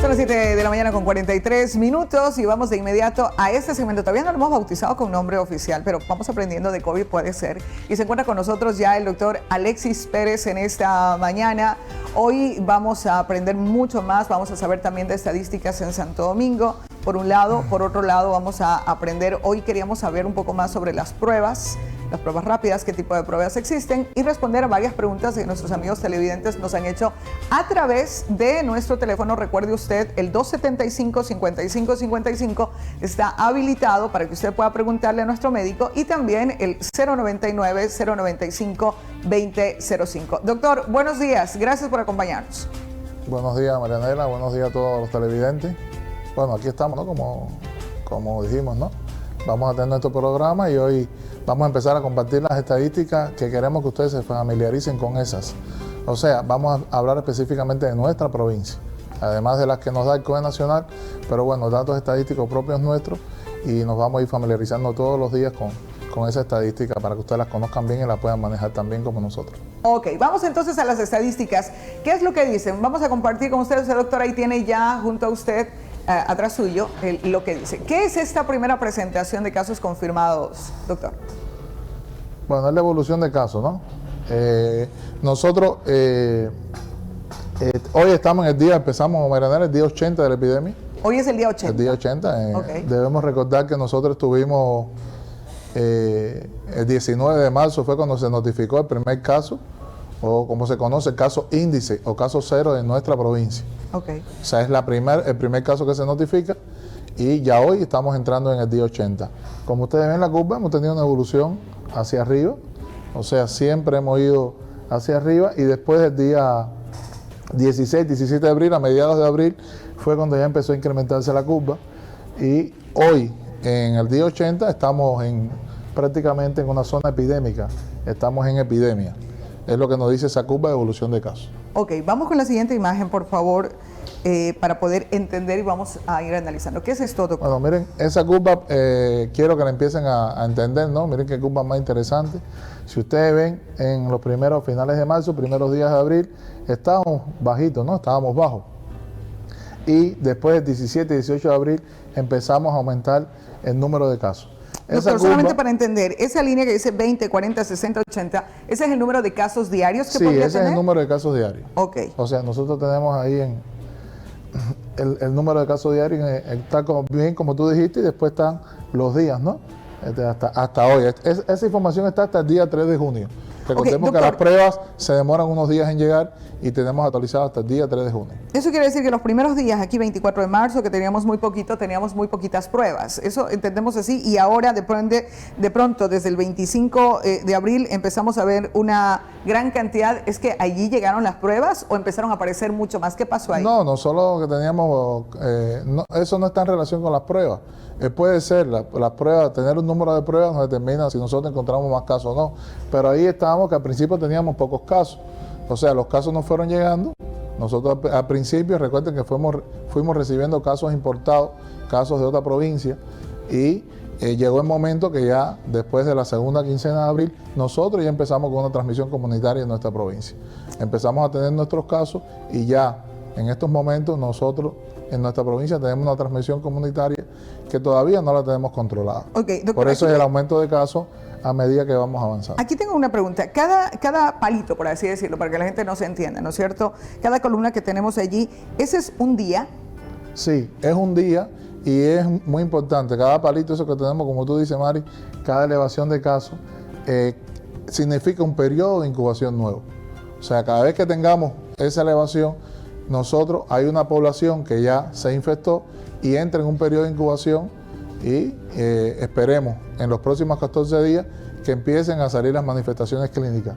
Son las 7 de la mañana con 43 minutos y vamos de inmediato a este segmento. Todavía no lo hemos bautizado con nombre oficial, pero vamos aprendiendo de COVID, puede ser. Y se encuentra con nosotros ya el doctor Alexis Pérez en esta mañana. Hoy vamos a aprender mucho más, vamos a saber también de estadísticas en Santo Domingo, por un lado. Por otro lado, vamos a aprender, hoy queríamos saber un poco más sobre las pruebas rápidas, qué tipo de pruebas existen y responder a varias preguntas que nuestros amigos televidentes nos han hecho a través de nuestro teléfono. Recuerde usted, el 275-5555 está habilitado para que usted pueda preguntarle a nuestro médico y también el 099-095-2005. Doctor, buenos días, gracias por acompañarnos. Buenos días, Marianela, buenos días a todos los televidentes. Bueno, aquí estamos, ¿no? Como dijimos, ¿no? Vamos a tener nuestro programa y hoy vamos a empezar a compartir las estadísticas que queremos que ustedes se familiaricen con esas. O sea, vamos a hablar específicamente de nuestra provincia, además de las que nos da el COE Nacional, pero bueno, datos estadísticos propios nuestros y nos vamos a ir familiarizando todos los días con esa estadística para que ustedes las conozcan bien y la puedan manejar tan bien como nosotros. Ok, vamos entonces a las estadísticas. ¿Qué es lo que dicen? Vamos a compartir con ustedes, el doctor ahí tiene ya junto a usted, atrás suyo, lo que dice. ¿Qué es esta primera presentación de casos confirmados, doctor? Bueno, es la evolución de casos, ¿no? Nosotros hoy estamos en el día, empezamos a manejar el día 80 de la epidemia. Hoy es el día 80. El día 80. Okay. Debemos recordar que nosotros tuvimos el 19 de marzo fue cuando se notificó el primer caso, o como se conoce, el caso índice o caso cero en nuestra provincia. Okay. O sea, es el primer caso que se notifica y ya hoy estamos entrando en el día 80. Como ustedes ven la curva, hemos tenido una evolución hacia arriba, o sea, siempre hemos ido hacia arriba y después del día 16, 17 de abril, a mediados de abril, fue cuando ya empezó a incrementarse la curva y hoy, en el día 80, estamos prácticamente en una zona epidémica, estamos en epidemia. Es lo que nos dice esa curva de evolución de casos. Ok, vamos con la siguiente imagen, por favor, para poder entender y vamos a ir analizando. ¿Qué es esto, doctor? Bueno, miren, esa curva quiero que la empiecen a entender, ¿no? Miren qué curva más interesante. Si ustedes ven, en los primeros finales de marzo, primeros días de abril, estábamos bajitos, ¿no? Estábamos bajos. Y después del 17 y 18 de abril empezamos a aumentar el número de casos. Doctor, solamente para entender, esa línea que dice 20, 40, 60, 80, ¿ese es el número de casos diarios que podría tener? Sí, ese es el número de casos diarios. Ok. O sea, nosotros tenemos ahí el número de casos diarios, está bien como tú dijiste, y después están los días, ¿no? Hasta hoy. Esa información está hasta el día 3 de junio. Recordemos que las pruebas se demoran unos días en llegar y tenemos actualizado hasta el día 3 de junio. Eso quiere decir que los primeros días, aquí 24 de marzo, que teníamos muy poquitas pruebas. Eso entendemos así y ahora de pronto desde el 25 de abril empezamos a ver una gran cantidad. ¿Es que allí llegaron las pruebas o empezaron a aparecer mucho más? ¿Qué pasó ahí? No solo que teníamos, eso no está en relación con las pruebas. Puede ser, las pruebas, tener un número de pruebas nos determina si nosotros encontramos más casos o no. Pero ahí estábamos que al principio teníamos pocos casos. O sea, los casos nos fueron llegando. Nosotros al principio, recuerden que fuimos recibiendo casos importados, casos de otra provincia. Y llegó el momento que ya después de la segunda quincena de abril, nosotros ya empezamos con una transmisión comunitaria en nuestra provincia. Empezamos a tener nuestros casos y ya en estos momentos nosotros en nuestra provincia tenemos una transmisión comunitaria que todavía no la tenemos controlada. Okay, doctor, por eso es el aumento de casos a medida que vamos avanzando. Aquí tengo una pregunta. Cada palito, por así decirlo, para que la gente no se entienda, ¿no es cierto? Cada columna que tenemos allí, ¿ese es un día? Sí, es un día y es muy importante. Cada palito, eso que tenemos, como tú dices, Mari, cada elevación de casos significa un periodo de incubación nuevo. O sea, cada vez que tengamos esa elevación, nosotros hay una población que ya se infectó y entra en un periodo de incubación y esperemos en los próximos 14 días que empiecen a salir las manifestaciones clínicas.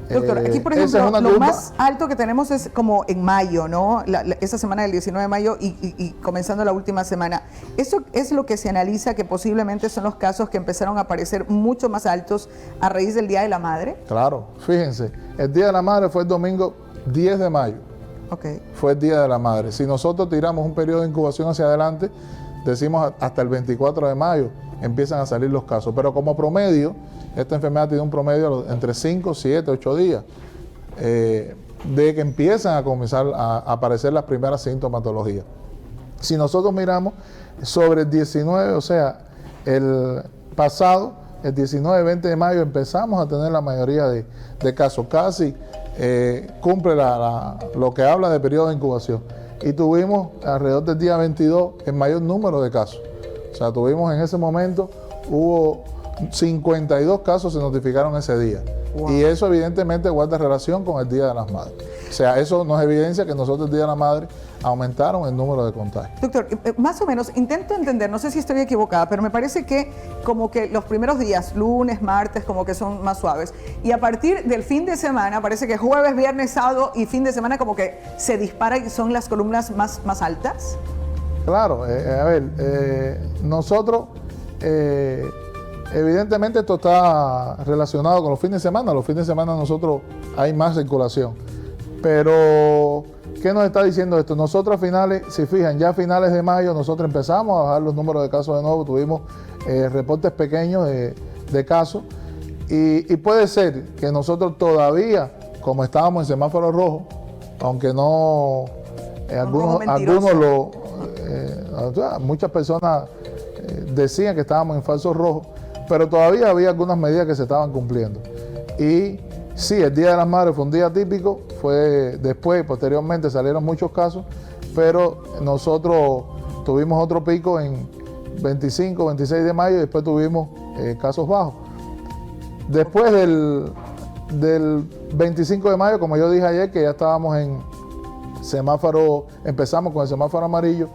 Doctor, aquí por ejemplo, lo más alto que tenemos es como en mayo, ¿no? Esa semana del 19 de mayo y comenzando la última semana. ¿Eso es lo que se analiza que posiblemente son los casos que empezaron a aparecer mucho más altos a raíz del Día de la Madre? Claro, fíjense, el Día de la Madre fue el domingo 10 de mayo. Okay. Fue el Día de la Madre. Si nosotros tiramos un periodo de incubación hacia adelante, decimos hasta el 24 de mayo empiezan a salir los casos. Pero como promedio, esta enfermedad tiene un promedio entre 5, 7, 8 días. de que empiezan a comenzar a aparecer las primeras sintomatologías. Si nosotros miramos sobre el 19, o sea, el pasado, el 19-20 de mayo, empezamos a tener la mayoría de casos. Casi cumple lo que habla de periodo de incubación. Y tuvimos alrededor del día 22 el mayor número de casos. O sea, tuvimos en ese momento, hubo 52 casos se notificaron ese día. Wow. Y eso evidentemente guarda relación con el Día de las Madres. O sea, eso nos evidencia que nosotros el Día de la Madre aumentaron el número de contagios. Doctor, más o menos, intento entender, no sé si estoy equivocada, pero me parece que como que los primeros días, lunes, martes, como que son más suaves. Y a partir del fin de semana, parece que jueves, viernes, sábado y fin de semana como que se dispara y son las columnas más altas. Claro, a ver, nosotros... evidentemente esto está relacionado con los fines de semana. Los fines de semana nosotros hay más circulación. Pero, ¿qué nos está diciendo esto? Nosotros a finales, si fijan, ya a finales de mayo nosotros empezamos a bajar los números de casos de nuevo. Tuvimos reportes pequeños de casos. Y puede ser que nosotros todavía, como estábamos en semáforo rojo, aunque no, muchas personas decían que estábamos en falso rojo, pero todavía había algunas medidas que se estaban cumpliendo. Y sí, el Día de las Madres fue un día típico, fue después, posteriormente salieron muchos casos, pero nosotros tuvimos otro pico en 25, 26 de mayo y después tuvimos casos bajos. Después del 25 de mayo, como yo dije ayer, que ya estábamos en semáforo, empezamos con el semáforo amarillo,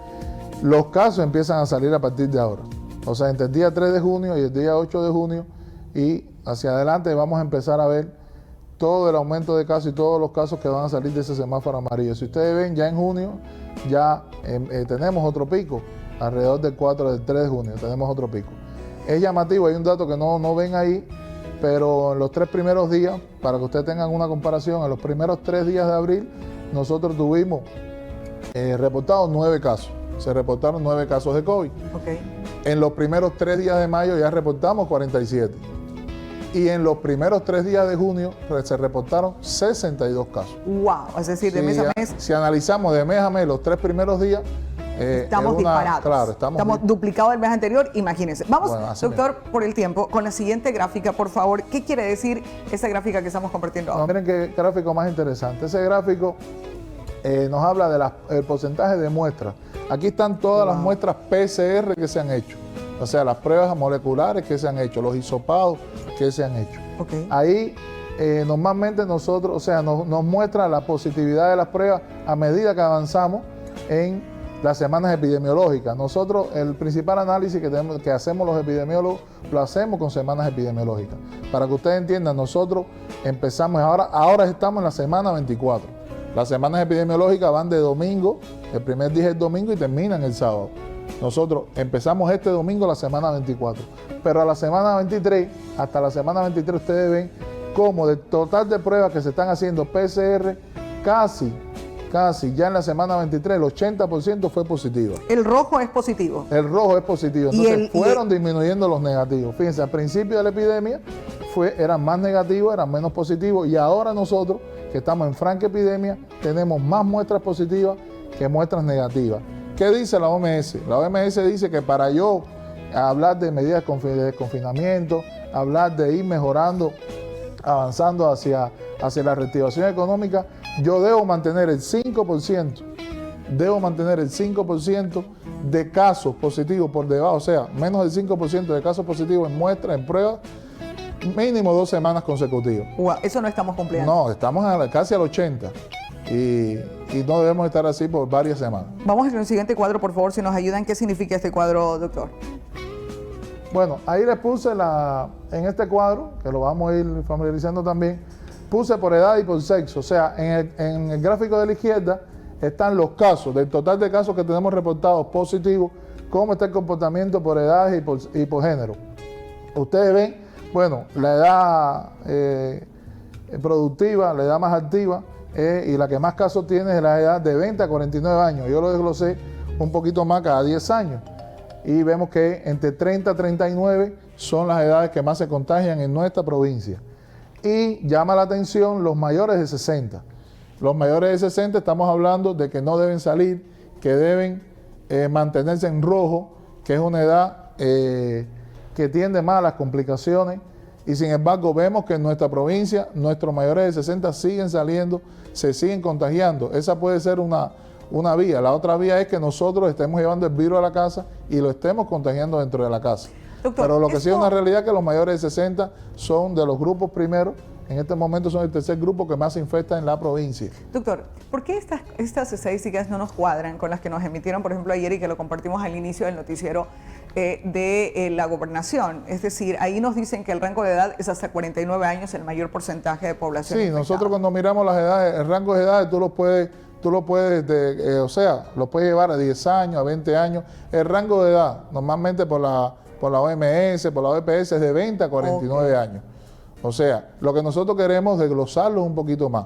los casos empiezan a salir a partir de ahora. O sea, entre el día 3 de junio y el día 8 de junio y hacia adelante vamos a empezar a ver todo el aumento de casos y todos los casos que van a salir de ese semáforo amarillo. Si ustedes ven, ya en junio ya tenemos otro pico, alrededor del 3 de junio tenemos otro pico. Es llamativo, hay un dato que no ven ahí, pero en los 3 primeros días, para que ustedes tengan una comparación, en los primeros 3 días de abril, nosotros tuvimos reportados 9 casos. Se reportaron 9 casos de COVID. Okay. En los primeros 3 días de mayo ya reportamos 47. Y en los primeros 3 días de junio se reportaron 62 casos. ¡Wow! Es decir, de mes a mes. Si analizamos de mes a mes los 3 primeros días, estamos disparados. Claro, estamos duplicados del mes anterior, imagínense. Vamos, bueno, doctor, por el tiempo, con la siguiente gráfica, por favor. ¿Qué quiere decir esa gráfica que estamos compartiendo ahora? Miren qué gráfico más interesante. Ese gráfico nos habla del porcentaje de muestras. Aquí están todas las muestras PCR que se han hecho. O sea, las pruebas moleculares que se han hecho, los hisopados que se han hecho. Okay. Ahí normalmente nosotros, o sea, nos muestra la positividad de las pruebas a medida que avanzamos en las semanas epidemiológicas. Nosotros, el principal análisis que hacemos los epidemiólogos, lo hacemos con semanas epidemiológicas. Para que ustedes entiendan, nosotros empezamos, ahora estamos en la semana 24. Las semanas epidemiológicas van de domingo, el primer día es el domingo y terminan el sábado. Nosotros empezamos este domingo la semana 24, pero a la semana 23, hasta la semana 23 ustedes ven cómo del total de pruebas que se están haciendo PCR, casi ya en la semana 23, el 80% fue positivo. El rojo es positivo. El rojo es positivo, entonces fueron disminuyendo los negativos. Fíjense, al principio de la epidemia eran más negativos, eran menos positivos y ahora nosotros, que estamos en franca epidemia, tenemos más muestras positivas que muestras negativas. ¿Qué dice la OMS? La OMS dice que para yo hablar de medidas de confinamiento, hablar de ir mejorando, avanzando hacia la reactivación económica, yo debo mantener el 5% de casos positivos por debajo, o sea, menos del 5% de casos positivos en muestras, en pruebas, mínimo 2 semanas consecutivas. Wow, eso no estamos cumpliendo. No, estamos casi al 80%. Y no debemos estar así por varias semanas. Vamos con el siguiente cuadro, por favor, si nos ayudan. ¿Qué significa este cuadro, doctor? Bueno, ahí les puse en este cuadro, que lo vamos a ir familiarizando también, puse por edad y por sexo. O sea, en el gráfico de la izquierda están los casos, del total de casos que tenemos reportados positivos, cómo está el comportamiento por edades y por género. Ustedes ven, bueno, la edad productiva, la edad más activa, y la que más casos tiene es la edad de 20 a 49 años. Yo lo desglosé un poquito más cada 10 años. Y vemos que entre 30 a 39 son las edades que más se contagian en nuestra provincia. Y llama la atención los mayores de 60. Los mayores de 60 estamos hablando de que no deben salir, que deben mantenerse en rojo, que es una edad que tiende más a las complicaciones, y sin embargo vemos que en nuestra provincia nuestros mayores de 60 siguen saliendo, se siguen contagiando. Esa puede ser una vía. La otra vía es que nosotros estemos llevando el virus a la casa y lo estemos contagiando dentro de la casa. Doctor, pero lo que sí es una realidad es que los mayores de 60 son de los grupos primeros. En este momento son el tercer grupo que más se infecta en la provincia. Doctor, ¿por qué estas estadísticas no nos cuadran con las que nos emitieron, por ejemplo, ayer y que lo compartimos al inicio del noticiero de la gobernación? Es decir, ahí nos dicen que el rango de edad es hasta 49 años el mayor porcentaje de población Sí, infectada. nosotros cuando miramos las edades, el rango de edades tú lo puedes llevar a 10 años, a 20 años. El rango de edad, normalmente por la OMS, por la OPS, es de 20 a 49 años. O sea, lo que nosotros queremos es desglosarlo un poquito más.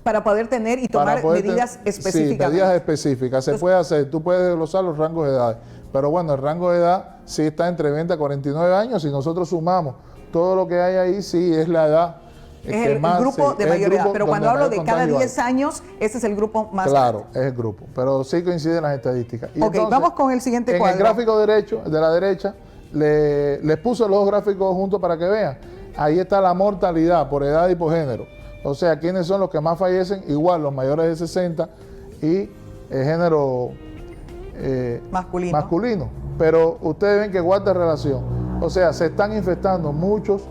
Para poder tener y tomar medidas específicas. Sí, medidas específicas. Se puede hacer, tú puedes desglosar los rangos de edad. Pero bueno, el rango de edad sí está entre 20 a 49 años. Si nosotros sumamos todo lo que hay ahí, sí es la edad. Es el grupo de mayor edad. Pero cuando hablo de cada 10 años, ese es el grupo más claro, grande. es el grupo. Pero sí coinciden las estadísticas. Y ok, entonces, vamos con el siguiente cuadro. En el gráfico derecho, de la derecha, les puse los dos gráficos juntos para que vean. Ahí está la mortalidad por edad y por género. O sea, ¿quiénes son los que más fallecen? Igual, los mayores de 60 y el género masculino. Pero ustedes ven que guarda relación. O sea, se están infectando muchos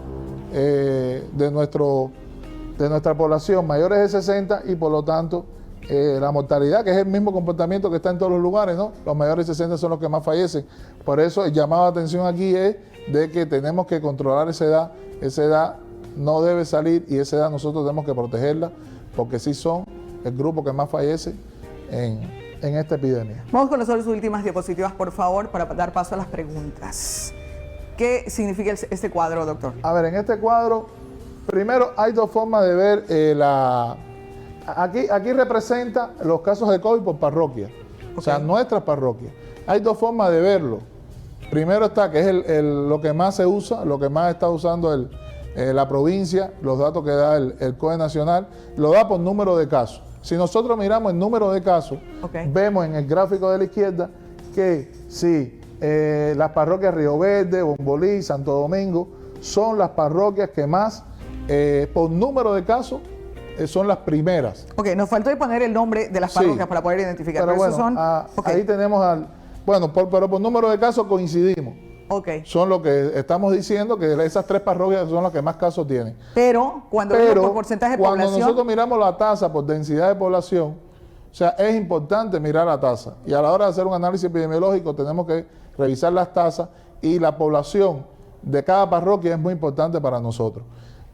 de nuestra población mayores de 60 y por lo tanto la mortalidad, que es el mismo comportamiento que está en todos los lugares, ¿no? Los mayores de 60 son los que más fallecen. Por eso el llamado de atención aquí es de que tenemos que controlar esa edad. Esa edad no debe salir y esa edad nosotros tenemos que protegerla porque sí son el grupo que más fallece en esta epidemia. Vamos con las últimas diapositivas, por favor, para dar paso a las preguntas. ¿Qué significa este cuadro, doctor? A ver, en este cuadro, primero hay dos formas de ver Aquí representa los casos de COVID por parroquia, o sea, nuestras parroquias. Hay dos formas de verlo. Primero está, que es lo que más se usa, lo que más está usando la provincia, los datos que da el COE nacional, lo da por número de casos. Si nosotros miramos el número de casos, vemos en el gráfico de la izquierda que sí, las parroquias Río Verde, Bombolí, Santo Domingo, son las parroquias que más, por número de casos, son las primeras. Ok, nos faltó poner el nombre de las parroquias para poder identificar. Pero bueno, ahí tenemos pero por número de casos coincidimos. Son lo que estamos diciendo, que esas tres parroquias son las que más casos tienen. Pero cuando vemos por porcentaje de población... Cuando nosotros miramos la tasa por densidad de población, o sea, es importante mirar la tasa. Y a la hora de hacer un análisis epidemiológico tenemos que revisar las tasas y la población de cada parroquia es muy importante para nosotros.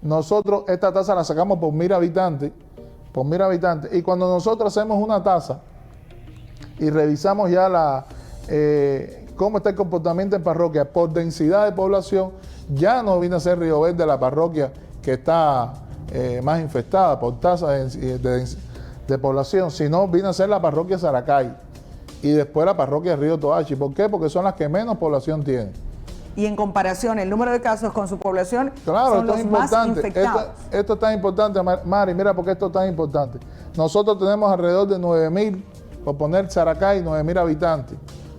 Nosotros esta tasa la sacamos por 1000 habitantes, y cuando nosotros hacemos una tasa y revisamos ya cómo está el comportamiento en parroquia por densidad de población, ya no viene a ser Río Verde la parroquia que está más infectada por tasa de población, sino viene a ser la parroquia Saracay y después la parroquia Río Toachi. ¿Por qué? Porque son las que menos población tienen. Y en comparación, el número de casos con su población son los más infectados. Esto es tan importante, Mari, mira por qué esto es tan importante. Nosotros tenemos alrededor de 9.000, por poner Saracay, 9.000 habitantes.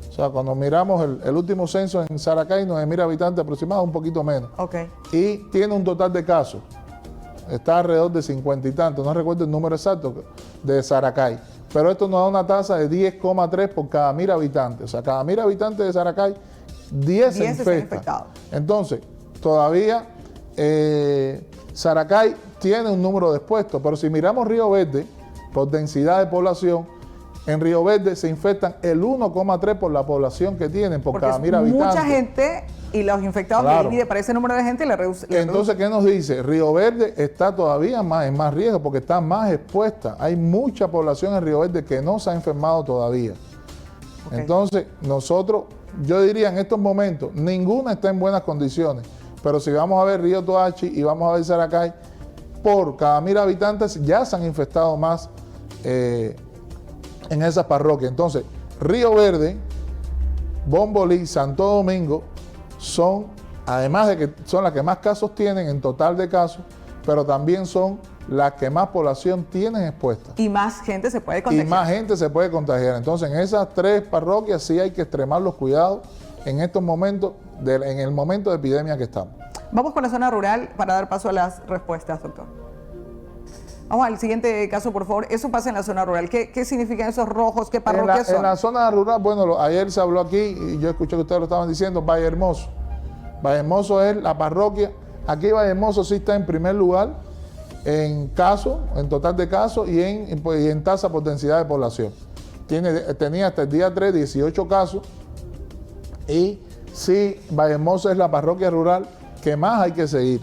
O sea, cuando miramos el último censo en Saracay, 9.000 habitantes aproximados, un poquito menos. Y tiene un total de casos. Está alrededor de 50 y tantos, no recuerdo el número exacto de Saracay. Pero esto nos da una tasa de 10,3 por cada 1000 habitantes. O sea, cada 1000 habitantes de Saracay, 10 se infectan. Entonces, todavía Saracay tiene un número de expuestos, pero si miramos Río Verde, por densidad de población, en Río Verde se infectan el 1,3 por la población que tienen, por cada 1000 habitantes. Mucha gente y los infectados que divide para ese número de gente le reduce. Entonces, ¿qué nos dice? Río Verde está todavía en más riesgo porque está más expuesta. Hay mucha población en Río Verde que no se ha enfermado todavía. Entonces, nosotros, yo diría en estos momentos, ninguna está en buenas condiciones. Pero si vamos a ver Río Toachi y vamos a ver Saracay, por cada 1000 habitantes ya se han infectado más en esas parroquias. Entonces, Río Verde, Bombolí, Santo Domingo, son, además de que son las que más casos tienen en total de casos, pero también son las que más población tienen expuesta. Y más gente se puede contagiar. Y más gente se puede contagiar. Entonces, en esas 3 parroquias sí hay que extremar los cuidados en estos momentos, en el momento de epidemia que estamos. Vamos con la zona rural para dar paso a las respuestas, doctor. Vamos al siguiente caso, por favor. Eso pasa en la zona rural. ¿Qué significan esos rojos? ¿Qué parroquias son? En la zona rural, bueno, ayer se habló aquí y yo escuché que ustedes lo estaban diciendo, Valle Hermoso. Valle Hermoso es la parroquia. Aquí Valle Hermoso sí está en primer lugar en casos, en total de casos y en tasa por densidad de población. Tenía hasta el día 3 18 casos y sí, Valle Hermoso es la parroquia rural que más hay que seguir,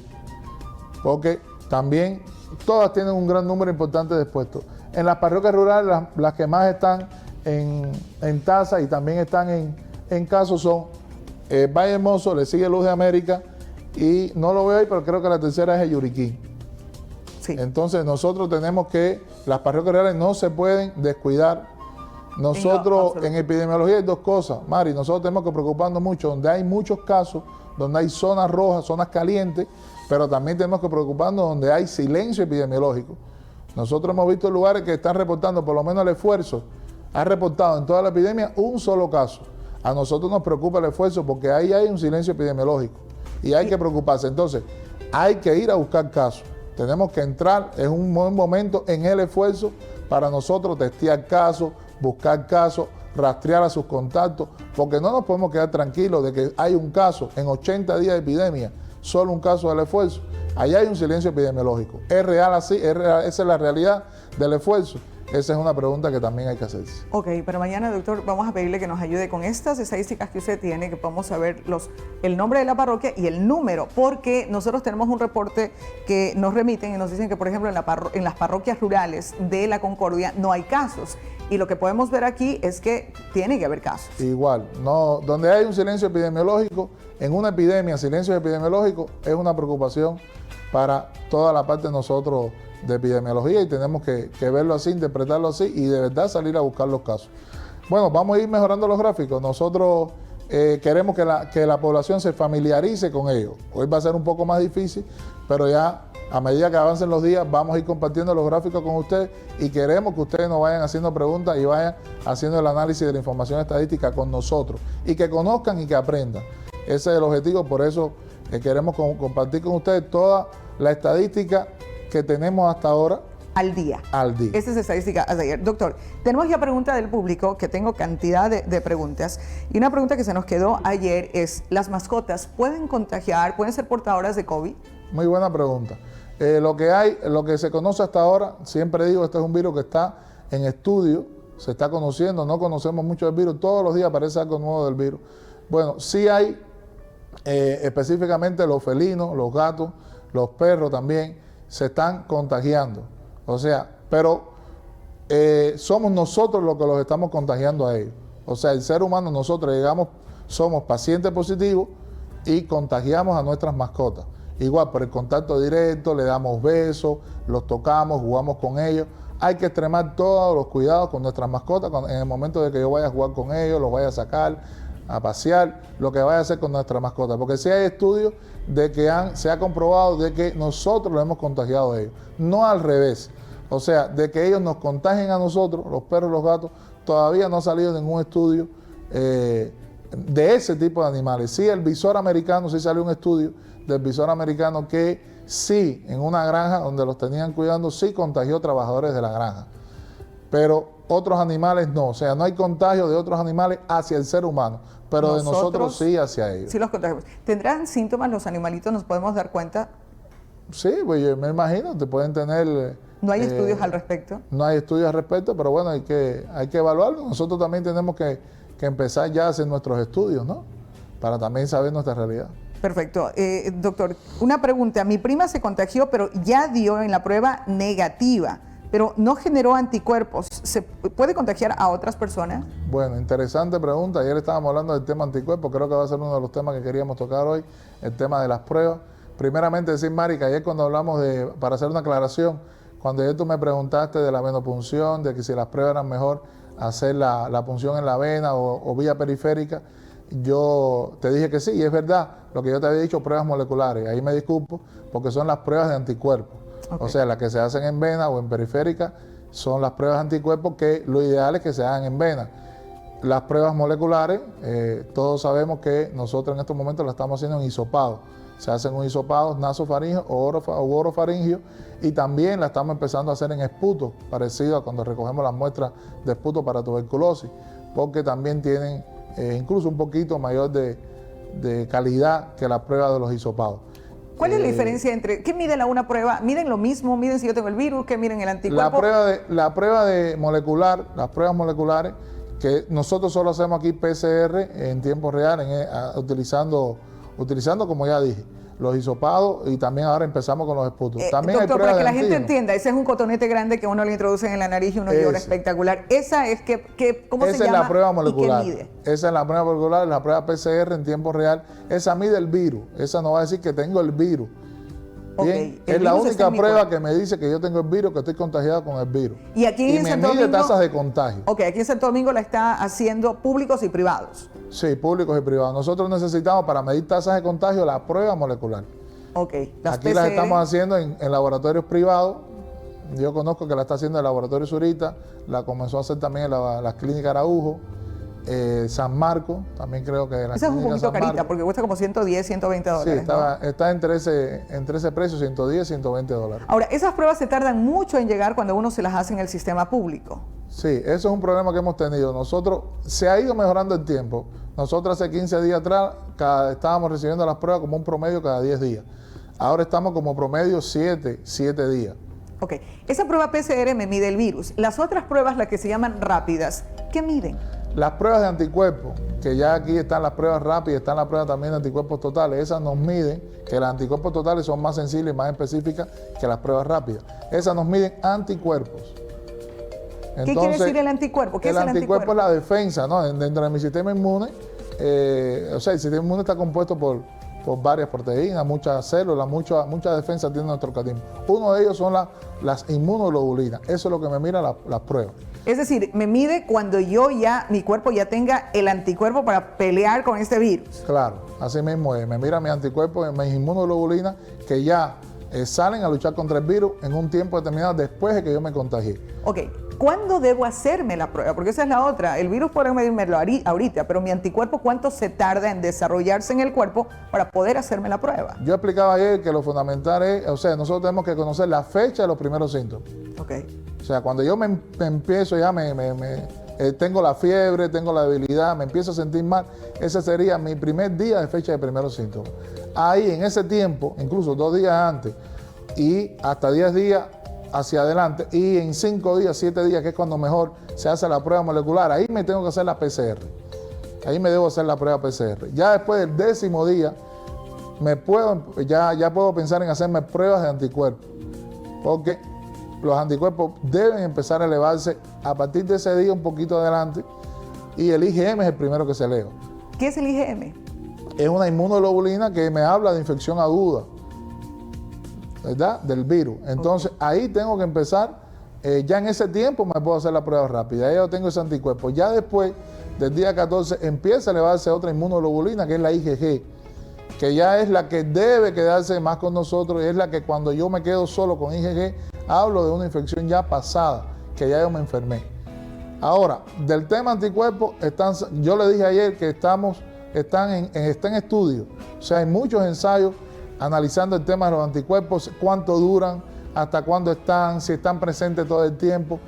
porque también todas tienen un gran número importante de expuestos. En las parroquias rurales, las que más están en tasa y también están en casos son Valle Hermoso, le sigue Luz de América y no lo veo ahí, pero creo que la tercera es el Yuriquí. Sí. Entonces nosotros tenemos que, las parroquias rurales no se pueden descuidar. Nosotros en epidemiología hay 2 cosas, Mari, nosotros tenemos que preocuparnos mucho donde hay muchos casos, donde hay zonas rojas, zonas calientes, pero también tenemos que preocuparnos donde hay silencio epidemiológico. Nosotros hemos visto lugares que están reportando, por lo menos el esfuerzo, ha reportado en toda la epidemia un solo caso. A nosotros nos preocupa el esfuerzo porque ahí hay un silencio epidemiológico y hay que preocuparse. Entonces, hay que ir a buscar casos. Tenemos que entrar en un buen momento en el esfuerzo para nosotros testear casos, buscar casos, rastrear a sus contactos, porque no nos podemos quedar tranquilos de que hay un caso en 80 días de epidemia, solo un caso del esfuerzo. Allá hay un silencio epidemiológico. ¿Es real así? ¿Es real? ¿Esa es la realidad del esfuerzo? Esa es una pregunta que también hay que hacerse. Ok, pero mañana, doctor, vamos a pedirle que nos ayude con estas estadísticas que usted tiene, que podamos saber el nombre de la parroquia y el número, porque nosotros tenemos un reporte que nos remiten y nos dicen que, por ejemplo, en las parroquias rurales de la Concordia no hay casos. Y lo que podemos ver aquí es que tiene que haber casos. Igual, no, donde hay un silencio epidemiológico, en una epidemia, silencio epidemiológico es una preocupación para toda la parte de nosotros de epidemiología y tenemos que verlo así, interpretarlo así y de verdad salir a buscar los casos. Bueno, vamos a ir mejorando los gráficos. Nosotros queremos que la población se familiarice con ellos. Hoy va a ser un poco más difícil, pero ya a medida que avancen los días vamos a ir compartiendo los gráficos con ustedes y queremos que ustedes nos vayan haciendo preguntas y vayan haciendo el análisis de la información estadística con nosotros y que conozcan y que aprendan. Ese es el objetivo, por eso queremos compartir con ustedes toda la estadística que tenemos hasta ahora. Al día. Al día. Esa es estadística de ayer. Doctor, tenemos ya pregunta del público, que tengo cantidad de preguntas. Y una pregunta que se nos quedó ayer es, ¿las mascotas pueden contagiar, pueden ser portadoras de COVID? Muy buena pregunta. Lo que se conoce hasta ahora, siempre digo, este es un virus que está en estudio, se está conociendo, no conocemos mucho del virus, todos los días aparece algo nuevo del virus. Bueno, sí hay específicamente los felinos, los gatos, los perros también, se están contagiando. O sea, pero somos nosotros los que los estamos contagiando a ellos. O sea, el ser humano, nosotros somos pacientes positivos y contagiamos a nuestras mascotas. Igual, por el contacto directo, le damos besos, los tocamos, jugamos con ellos. Hay que extremar todos los cuidados con nuestras mascotas en el momento de que yo vaya a jugar con ellos, los vaya a sacar, a pasear, lo que vaya a hacer con nuestra mascota. Porque sí hay estudios de que se ha comprobado de que nosotros los hemos contagiado a ellos, no al revés. O sea, de que ellos nos contagien a nosotros, los perros y los gatos, todavía no ha salido ningún estudio de ese tipo de animales. Sí, el visor americano, sí salió un estudio del visor americano que sí, en una granja donde los tenían cuidando, sí contagió trabajadores de la granja. Pero otros animales no, o sea, no hay contagio de otros animales hacia el ser humano, pero de nosotros sí hacia ellos. Sí los contagiamos. ¿Tendrán síntomas los animalitos? ¿Nos podemos dar cuenta? Sí, pues yo me imagino, te pueden tener... ¿No hay estudios al respecto? No hay estudios al respecto, pero bueno, hay que evaluarlo. Nosotros también tenemos que empezar ya a hacer nuestros estudios, ¿no? Para también saber nuestra realidad. Perfecto. Doctor, una pregunta. Mi prima se contagió, pero ya dio en la prueba negativa, pero no generó anticuerpos. ¿Se puede contagiar a otras personas? Bueno, interesante pregunta. Ayer estábamos hablando del tema anticuerpos. Creo que va a ser uno de los temas que queríamos tocar hoy, el tema de las pruebas. Primeramente decir, Mari, que ayer cuando hablamos para hacer una aclaración, cuando ayer tú me preguntaste de la venopunción, de que si las pruebas eran mejor hacer la punción en la vena o vía periférica, yo te dije que sí, y es verdad, lo que yo te había dicho, pruebas moleculares. Ahí me disculpo, porque son las pruebas de anticuerpos. O sea, las que se hacen en vena o en periférica son las pruebas de anticuerpos, que lo ideal es que se hagan en vena. Las pruebas moleculares, todos sabemos que nosotros en estos momentos las estamos haciendo en hisopado. Se hacen un hisopado nasofaringeo o orofaringeo, y también la estamos empezando a hacer en esputo, parecido a cuando recogemos las muestras de esputo para tuberculosis, porque también tienen incluso un poquito mayor de calidad que la prueba de los hisopados. ¿Cuál es la diferencia entre, qué mide una prueba? ¿Miden lo mismo? ¿Miden si yo tengo el virus? ¿Qué miden el anticuerpo? La prueba de molecular, las pruebas moleculares, que nosotros solo hacemos aquí PCR en tiempo real, utilizando, como ya dije, los hisopados, y también ahora empezamos con los esputos. También doctor, hay pruebas para que la de gente antígenos. entienda, ese es un cotonete grande que uno le introduce en la nariz y uno llora espectacular. Esa es ¿cómo se llama? Esa es la prueba molecular. ¿Y qué mide? Esa es la prueba molecular, la prueba PCR en tiempo real. Esa mide el virus. Esa no va a decir que tengo el virus. Bien, es la única prueba que me dice que yo tengo el virus, que estoy contagiado con el virus. Y aquí en Santo Domingo, mide tasas de contagio. Ok, aquí en Santo Domingo la está haciendo públicos y privados. Sí, públicos y privados. Nosotros necesitamos para medir tasas de contagio la prueba molecular. Ok, aquí las estamos haciendo en laboratorios privados. Yo conozco que la está haciendo el laboratorio Zurita, la comenzó a hacer también la clínica Araujo, San Marcos, también creo que la esa es un poquito carita, Marcos, porque cuesta como 110, 120 dólares. Sí, está entre ese precio, 110, 120 dólares. Ahora, esas pruebas se tardan mucho en llegar cuando uno se las hace en el sistema público. Sí, eso es un problema que hemos tenido. Nosotros, se ha ido mejorando el tiempo. Nosotros hace 15 días atrás estábamos recibiendo las pruebas como un promedio cada 10 días. Ahora estamos como promedio 7 días. Ok, esa prueba PCR me mide el virus. Las otras pruebas, las que se llaman rápidas, ¿qué miden? Las pruebas de anticuerpos, que ya aquí están las pruebas rápidas, están las pruebas también de anticuerpos totales, esas nos miden, que las anticuerpos totales son más sensibles y más específicas que las pruebas rápidas. Esas nos miden anticuerpos. Entonces, ¿qué quiere decir el anticuerpo? ¿Qué es el anticuerpo? Es la defensa, ¿no? Dentro de mi sistema inmune, o sea, el sistema inmune está compuesto por varias proteínas, muchas células, mucha defensa tiene nuestro organismo. Uno de ellos son las inmunoglobulinas. Eso es lo que me mira las pruebas. Es decir, me mide cuando mi cuerpo ya tenga el anticuerpo para pelear con este virus. Claro, así mismo es. Me mira mis anticuerpos, mis inmunoglobulinas, que ya salen a luchar contra el virus en un tiempo determinado después de que yo me contagié. Ok, ¿cuándo debo hacerme la prueba? Porque esa es la otra. El virus puede medírmelo ahorita, pero mi anticuerpo, ¿cuánto se tarda en desarrollarse en el cuerpo para poder hacerme la prueba? Yo explicaba ayer que lo fundamental es, o sea, nosotros tenemos que conocer la fecha de los primeros síntomas. Ok. O sea, cuando yo me empiezo, ya tengo la fiebre, tengo la debilidad, me empiezo a sentir mal, ese sería mi primer día de fecha de primeros síntomas. Ahí, en ese tiempo, incluso 2 días antes y hasta 10 días hacia adelante, y en 5 días, 7 días, que es cuando mejor se hace la prueba molecular, ahí me tengo que hacer la PCR. Ahí me debo hacer la prueba PCR. Ya después del 10º día, ya puedo pensar en hacerme pruebas de anticuerpos, porque los anticuerpos deben empezar a elevarse a partir de ese día un poquito adelante, y el IgM es el primero que se eleva. ¿Qué es el IgM? Es una inmunoglobulina que me habla de infección aguda, ¿verdad? Del virus. Entonces, ahí tengo que empezar, ya en ese tiempo me puedo hacer la prueba rápida, ya yo tengo ese anticuerpo. Ya después del día 14 empieza a elevarse otra inmunoglobulina, que es la IgG, que ya es la que debe quedarse más con nosotros, y es la que cuando yo me quedo solo con IgG, hablo de una infección ya pasada, que ya yo me enfermé. Ahora, del tema anticuerpos, yo le dije ayer que está en estudio. O sea, hay muchos ensayos analizando el tema de los anticuerpos, cuánto duran, hasta cuándo están, si están presentes todo el tiempo.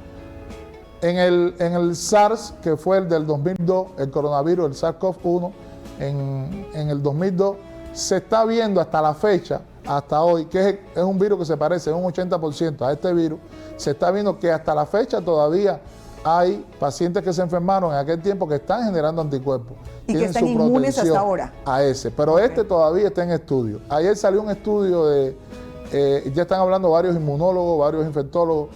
En el SARS, que fue el del 2002, el coronavirus, el SARS-CoV-1, en el 2002, se está viendo hasta la fecha, hasta hoy, que es un virus que se parece en un 80% a este virus, se está viendo que hasta la fecha todavía hay pacientes que se enfermaron en aquel tiempo que están generando anticuerpos. Y que están inmunes hasta ahora. A ese, pero este todavía está en estudio. Ayer salió un estudio ya están hablando varios inmunólogos, varios infectólogos,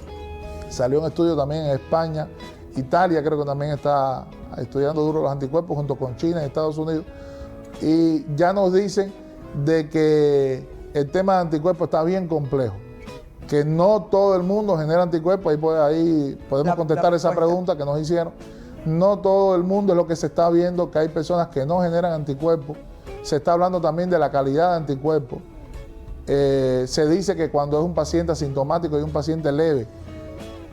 salió un estudio también en España, Italia creo que también está estudiando duro los anticuerpos junto con China y Estados Unidos, y ya nos dicen de que el tema de anticuerpos está bien complejo, que no todo el mundo genera anticuerpos. Ahí podemos contestar esa pregunta que nos hicieron. No todo el mundo, es lo que se está viendo, que hay personas que no generan anticuerpos. Se está hablando también de la calidad de anticuerpos. Se dice que cuando es un paciente asintomático y un paciente leve,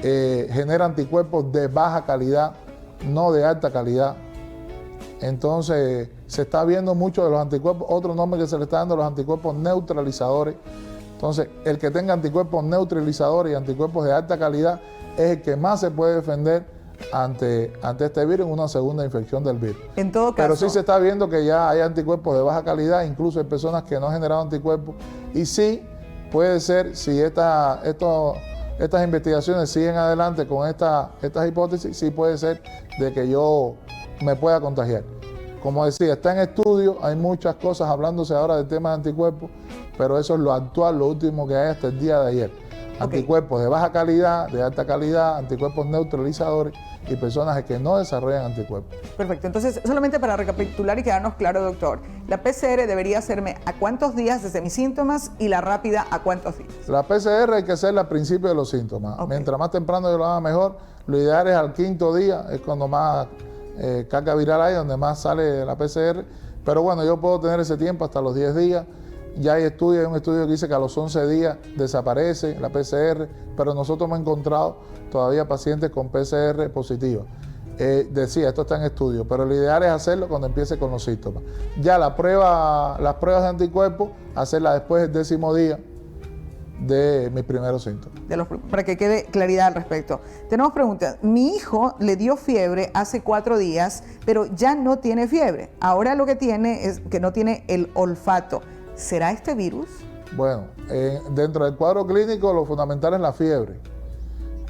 genera anticuerpos de baja calidad, no de alta calidad. Entonces, se está viendo mucho de los anticuerpos. Otro nombre que se le está dando a los anticuerpos neutralizadores. Entonces, el que tenga anticuerpos neutralizadores y anticuerpos de alta calidad es el que más se puede defender ante este virus en una segunda infección del virus. En todo caso, pero sí se está viendo que ya hay anticuerpos de baja calidad, incluso hay personas que no han generado anticuerpos. Y sí, puede ser, si estas investigaciones siguen adelante con estas hipótesis, sí puede ser de que yo me pueda contagiar. Como decía, está en estudio, hay muchas cosas hablándose ahora del tema de anticuerpos, pero eso es lo actual, lo último que hay hasta el día de ayer. Anticuerpos de baja calidad, de alta calidad, anticuerpos neutralizadores y personas que no desarrollan anticuerpos. Perfecto. Entonces, solamente para recapitular y quedarnos claro, doctor, la PCR debería hacerme a cuántos días desde mis síntomas y la rápida a cuántos días. La PCR hay que hacerla al principio de los síntomas. Mientras más temprano yo lo haga mejor. Lo ideal es al 5.º día, es cuando más carga viral hay, donde más sale la PCR. Pero bueno, yo puedo tener ese tiempo hasta los 10 días. Ya hay un estudio que dice que a los 11 días desaparece la PCR, pero nosotros hemos encontrado todavía pacientes con PCR positiva. Decía, esto está en estudio, pero lo ideal es hacerlo cuando empiece con los síntomas. Ya las pruebas de anticuerpos, hacerlas después del 10.º día de mis primeros síntomas. Para que quede claridad al respecto. Tenemos preguntas. Mi hijo le dio fiebre hace 4 días, pero ya no tiene fiebre. Ahora lo que tiene es que no tiene el olfato. ¿Será este virus? Bueno, dentro del cuadro clínico lo fundamental es la fiebre.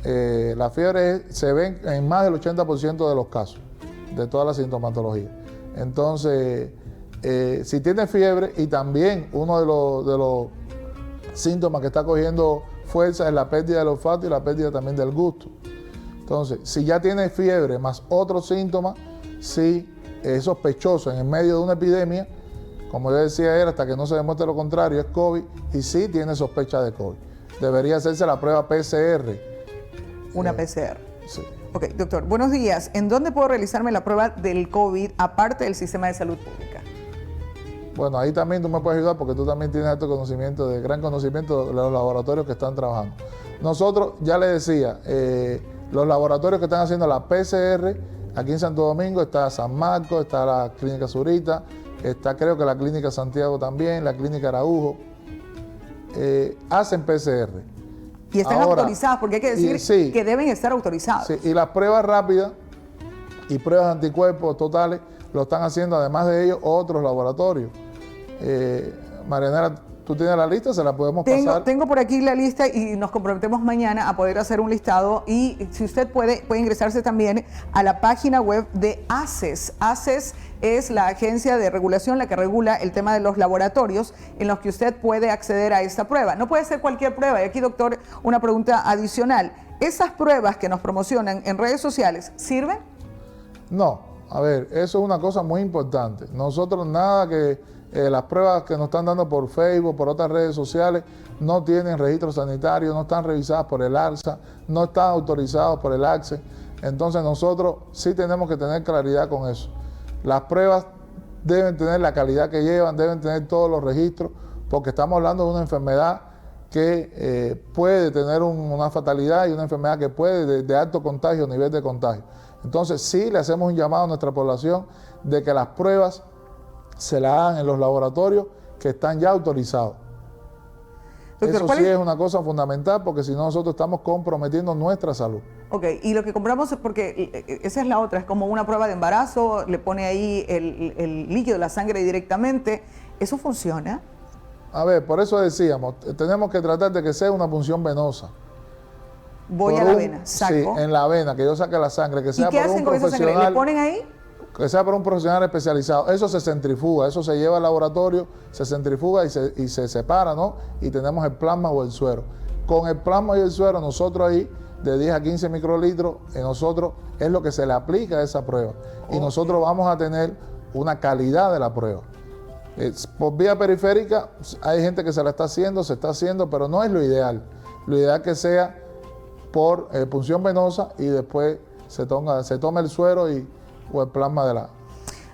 La fiebre se ve en más del 80% de los casos, de toda la sintomatología. Entonces, si tiene fiebre y también uno de los síntomas que está cogiendo fuerza es la pérdida del olfato y la pérdida también del gusto. Entonces, si ya tiene fiebre más otros síntomas, sí es sospechoso en el medio de una epidemia. Como yo decía ayer, hasta que no se demuestre lo contrario, es COVID y sí tiene sospecha de COVID. Debería hacerse la prueba PCR. Una PCR. Sí. Ok, doctor, buenos días. ¿En dónde puedo realizarme la prueba del COVID aparte del sistema de salud pública? Bueno, ahí también tú me puedes ayudar porque tú también tienes alto conocimiento, gran conocimiento de los laboratorios que están trabajando. Nosotros, ya les decía, los laboratorios que están haciendo la PCR, aquí en Santo Domingo está San Marcos, está la Clínica Zurita, está creo que la Clínica Santiago también, la Clínica Araujo, hacen PCR. Y están autorizadas, porque hay que decir sí, que deben estar autorizadas. Sí, y las pruebas rápidas y pruebas de anticuerpos totales lo están haciendo, además de ellos, otros laboratorios. Marianela, ¿tú tienes la lista? ¿Se la podemos pasar? Tengo por aquí la lista y nos comprometemos mañana a poder hacer un listado. Y si usted puede ingresarse también a la página web de ACES. ACES es la agencia de regulación, la que regula el tema de los laboratorios en los que usted puede acceder a esta prueba. No puede ser cualquier prueba. Y aquí, doctor, una pregunta adicional. ¿Esas pruebas que nos promocionan en redes sociales sirven? No. A ver, eso es una cosa muy importante. Nosotros nada que... las pruebas que nos están dando por Facebook, por otras redes sociales, no tienen registro sanitario, no están revisadas por el ARSA, no están autorizados por el ACSE. Entonces nosotros sí tenemos que tener claridad con eso. Las pruebas deben tener la calidad que llevan, deben tener todos los registros, porque estamos hablando de una enfermedad que puede tener una fatalidad y una enfermedad que puede de alto contagio, nivel de contagio. Entonces sí le hacemos un llamado a nuestra población de que las pruebas se la hagan en los laboratorios que están ya autorizados. Doctor, eso sí es una cosa fundamental, porque si no nosotros estamos comprometiendo nuestra salud. Ok, y lo que compramos es porque esa es la otra, es como una prueba de embarazo, le pone ahí el líquido de la sangre directamente. ¿Eso funciona? A ver, por eso decíamos, tenemos que tratar de que sea una punción venosa. Voy a la vena, saco. Sí, en la vena, que yo saque la sangre, que sea por un profesional. ¿Y qué hacen con esa sangre? ¿Le ponen ahí? Que sea por un profesional especializado. Eso se centrifuga, eso se lleva al laboratorio, se centrifuga y se separa, ¿no? Y tenemos el plasma o el suero. Con el plasma y el suero, nosotros ahí, de 10 a 15 microlitros, en nosotros es lo que se le aplica a esa prueba. Y nosotros vamos a tener una calidad de la prueba. Por vía periférica, hay gente que se está haciendo, pero no es lo ideal. Lo ideal es que sea por punción venosa y después se toma el suero o el plasma de la...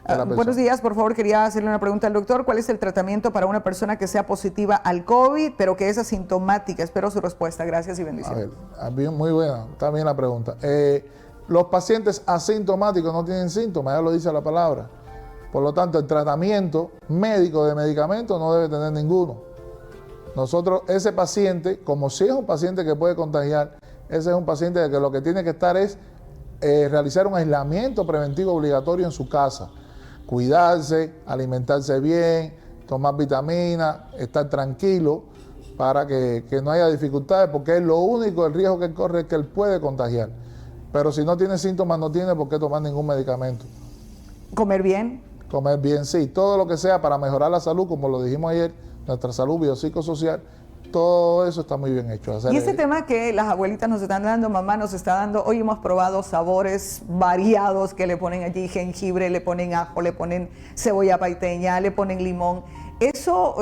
de la persona. Buenos días, por favor, quería hacerle una pregunta al doctor. ¿Cuál es el tratamiento para una persona que sea positiva al COVID, pero que es asintomática? Espero su respuesta. Gracias y bendiciones. A ver, muy buena, está bien la pregunta. Los pacientes asintomáticos no tienen síntomas, ya lo dice la palabra. Por lo tanto, el tratamiento médico de medicamentos no debe tener ninguno. Nosotros, ese paciente, como si es un paciente que puede contagiar, ese es un paciente que lo que tiene que estar es realizar un aislamiento preventivo obligatorio en su casa. Cuidarse, alimentarse bien, tomar vitaminas, estar tranquilo para que no haya dificultades, porque es lo único, el riesgo que él corre es que él puede contagiar. Pero si no tiene síntomas, no tiene por qué tomar ningún medicamento. ¿Comer bien? Comer bien, sí. Todo lo que sea para mejorar la salud, como lo dijimos ayer, nuestra salud biopsicosocial, todo eso está muy bien hecho. Y este tema que las abuelitas nos están dando, mamá nos está dando, hoy hemos probado sabores variados que le ponen allí jengibre, le ponen ajo, le ponen cebolla paiteña, le ponen limón. ¿Eso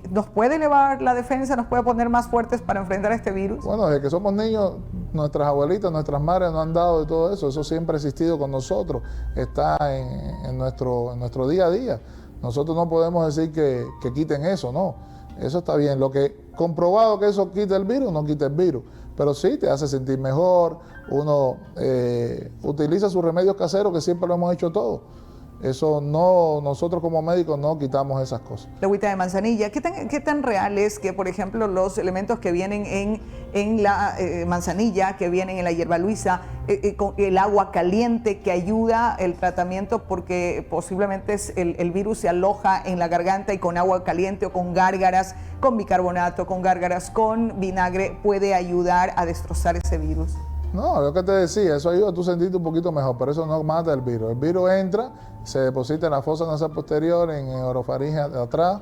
nos puede elevar la defensa, nos puede poner más fuertes para enfrentar este virus? Bueno, desde que somos niños, nuestras abuelitas, nuestras madres nos han dado de todo eso. Eso siempre ha existido con nosotros, está en nuestro día a día. Nosotros no podemos decir que quiten eso, no. Eso está bien. Lo que comprobado que eso quita el virus, no quita el virus. Pero sí te hace sentir mejor. Uno utiliza sus remedios caseros, que siempre lo hemos hecho todos. Eso no, nosotros como médicos no quitamos esas cosas. La agüita de manzanilla, ¿qué tan real es que, por ejemplo, los elementos que vienen en la manzanilla, que vienen en la hierba luisa, con el agua caliente que ayuda el tratamiento porque posiblemente el virus se aloja en la garganta y con agua caliente o con gárgaras, con bicarbonato, con gárgaras, con vinagre, puede ayudar a destrozar ese virus? No, lo que te decía, eso ayuda a tú sentirte un poquito mejor, pero eso no mata el virus. El virus entra, se deposita en la fosa nasal posterior, en orofaringe de atrás,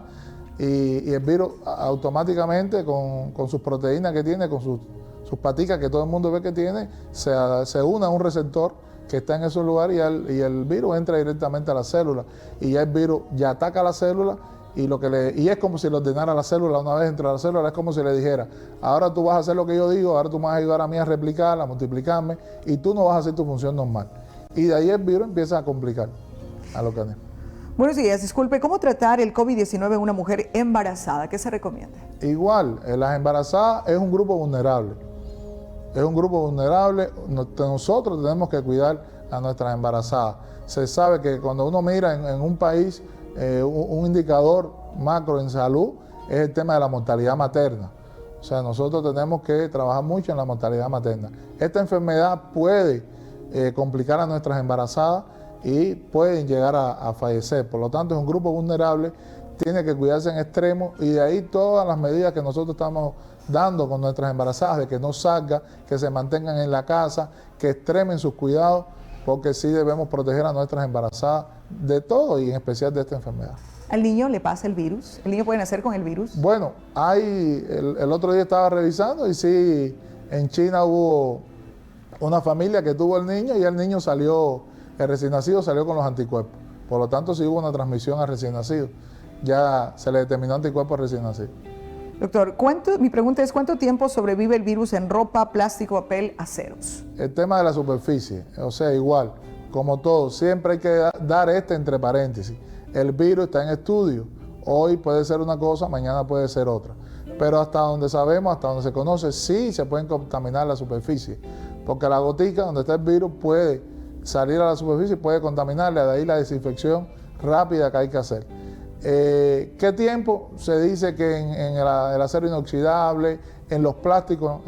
y el virus automáticamente con sus proteínas que tiene, con sus paticas que todo el mundo ve que tiene, se une a un receptor que está en esos lugares y el virus entra directamente a la célula. Y ya el virus ya ataca a la célula. Y es como si le ordenara a la célula, una vez dentro de la célula, es como si le dijera, ahora tú vas a hacer lo que yo digo, ahora tú me vas a ayudar a mí a replicar, a multiplicarme, y tú no vas a hacer tu función normal. Y de ahí el virus empieza a complicar a los organismos. Buenos días, disculpe, ¿cómo tratar el COVID-19 en una mujer embarazada? ¿Qué se recomienda? Igual, las embarazadas es un grupo vulnerable. Es un grupo vulnerable, nosotros tenemos que cuidar a nuestras embarazadas. Se sabe que cuando uno mira en un país, un indicador macro en salud es el tema de la mortalidad materna. O sea, nosotros tenemos que trabajar mucho en la mortalidad materna. Esta enfermedad puede complicar a nuestras embarazadas y pueden llegar a fallecer. Por lo tanto, es un grupo vulnerable, tiene que cuidarse en extremo y de ahí todas las medidas que nosotros estamos dando con nuestras embarazadas, de que no salgan, que se mantengan en la casa, que extremen sus cuidados, porque sí debemos proteger a nuestras embarazadas de todo y en especial de esta enfermedad. ¿Al niño le pasa el virus? ¿El niño puede nacer con el virus? Bueno, el otro día estaba revisando y sí, en China hubo una familia que tuvo el niño y el niño salió, el recién nacido salió con los anticuerpos. Por lo tanto, sí hubo una transmisión al recién nacido. Ya se le determinó anticuerpos al recién nacido. Doctor, mi pregunta es, ¿cuánto tiempo sobrevive el virus en ropa, plástico, papel, aceros? El tema de la superficie, o sea, igual, como todo, siempre hay que dar entre paréntesis. El virus está en estudio. Hoy puede ser una cosa, mañana puede ser otra. Pero hasta donde sabemos, hasta donde se conoce, sí se pueden contaminar la superficie. Porque la gotica donde está el virus puede salir a la superficie y puede contaminarla. De ahí la desinfección rápida que hay que hacer. ¿Qué tiempo? Se dice que en el acero inoxidable, en los plásticos,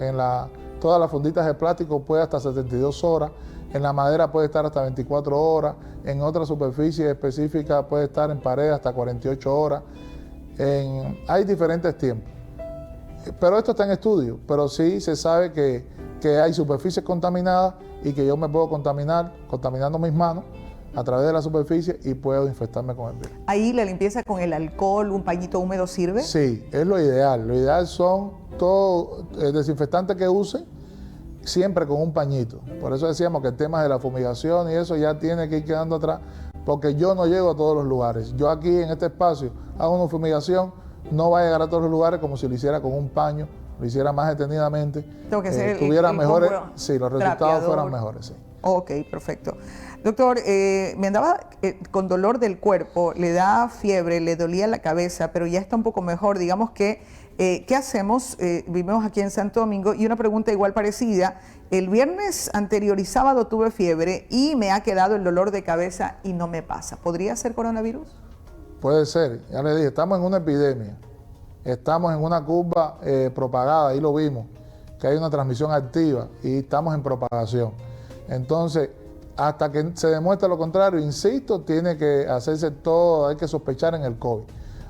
todas las funditas de plástico puede hasta 72 horas, en la madera puede estar hasta 24 horas, en otra superficie específica puede estar en pared hasta 48 horas. Hay diferentes tiempos. Pero esto está en estudio, pero sí se sabe que hay superficies contaminadas y que yo me puedo contaminar contaminando mis manos a través de la superficie y puedo infectarme con el virus. ¿Ahí la limpieza con el alcohol, un pañito húmedo sirve? Sí, es lo ideal. Lo ideal son todos desinfectantes que usen, siempre con un pañito. Por eso decíamos que el tema de la fumigación y eso ya tiene que ir quedando atrás, porque yo no llego a todos los lugares. Yo aquí en este espacio hago una fumigación, no va a llegar a todos los lugares como si lo hiciera con un paño, lo hiciera más detenidamente. Tengo que hacer tuviera mejores, compro sí, los resultados trapeador. fueran mejores. Sí. Ok, perfecto. Doctor, me andaba con dolor del cuerpo, le da fiebre, le dolía la cabeza, pero ya está un poco mejor. Digamos que, ¿qué hacemos? Vivimos aquí en Santo Domingo y una pregunta igual parecida. El viernes anterior y sábado tuve fiebre y me ha quedado el dolor de cabeza y no me pasa. ¿Podría ser coronavirus? Puede ser, ya le dije, estamos en una epidemia, estamos en una curva propagada, ahí lo vimos, que hay una transmisión activa y estamos en propagación. Entonces, hasta que se demuestre lo contrario, insisto, tiene que hacerse todo, hay que sospechar en el COVID.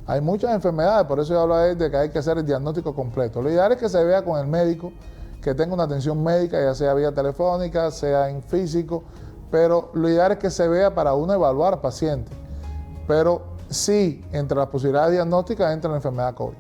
Hay muchas enfermedades, por eso yo hablo de que hay que hacer el diagnóstico completo. Lo ideal es que se vea con el médico, que tenga una atención médica, ya sea vía telefónica, sea en físico, pero lo ideal es que se vea para uno evaluar al paciente. Pero sí, entre las posibilidades diagnósticas entra la enfermedad COVID.